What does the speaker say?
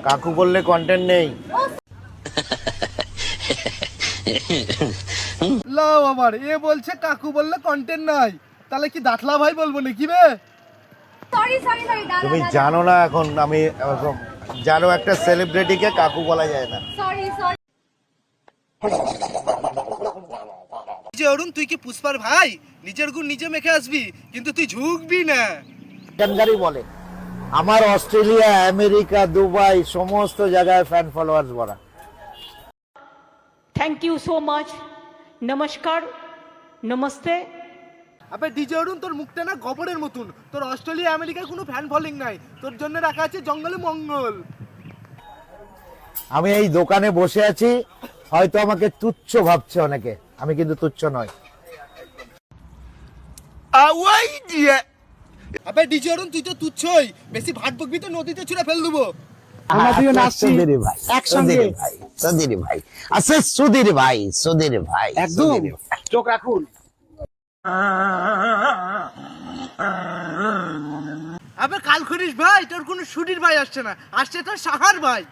কাকু বললে কন্টেন্ট নেই। লাও আমার এ বলছে কাকু বললে কন্টেন্ট নাই, তাহলে কি দাঁতলা ভাই বলবো নাকি বে? সরি সরি সরি দাদা তুমি জানো না এখন আমি জানো একটা সেলিব্রিটিকে কাকু বলা যায় না। Sorry sorry. যে অরুণ, তুই কি পুষ্পার ভাই? নিজের গুণ নিজে মেখে আসবি, কিন্তু তুই ঝুঁকবি না। কেনগারি বলে আমার অস্ট্রেলিয়া, আমেরিকা, দুবাই সমস্ত জায়গায় ফ্যান ফলোয়ার্স ভরা। Thank you so much. नमस्कार, नमस्ते। আবে ডিজে অরুণ, তোর মুখটা না গোবরের মতন। তোর অস্ট্রেলিয়া আমেরিকায় কোনো ফ্যান ফলোইং নাই, তোর জন্য রাখা আছে জঙ্গলে মঙ্গল। আমি এই দোকানে বসে আছি, হয়তো আমাকে তুচ্ছ ভাবছে অনেকে, আমি কিন্তু তুচ্ছ নয়। আবে ডিজে অরুণ, তুই তো তুচ্ছই, বেশি ভাট বকবি তো নদীতে ছুঁড়ে ফেল দেবো। সুধীর ভাই, সুধীর ভাই, সুধীর ভাই, আচ্ছা সুধীর ভাই, সুধীর ভাই, একদম সুধীর ভাই। চোখ রাখুন। আবে কাল করিস ভাই, তোর কোনো সুধীর ভাই আসছে না, আসছে তোর সাহার ভাই।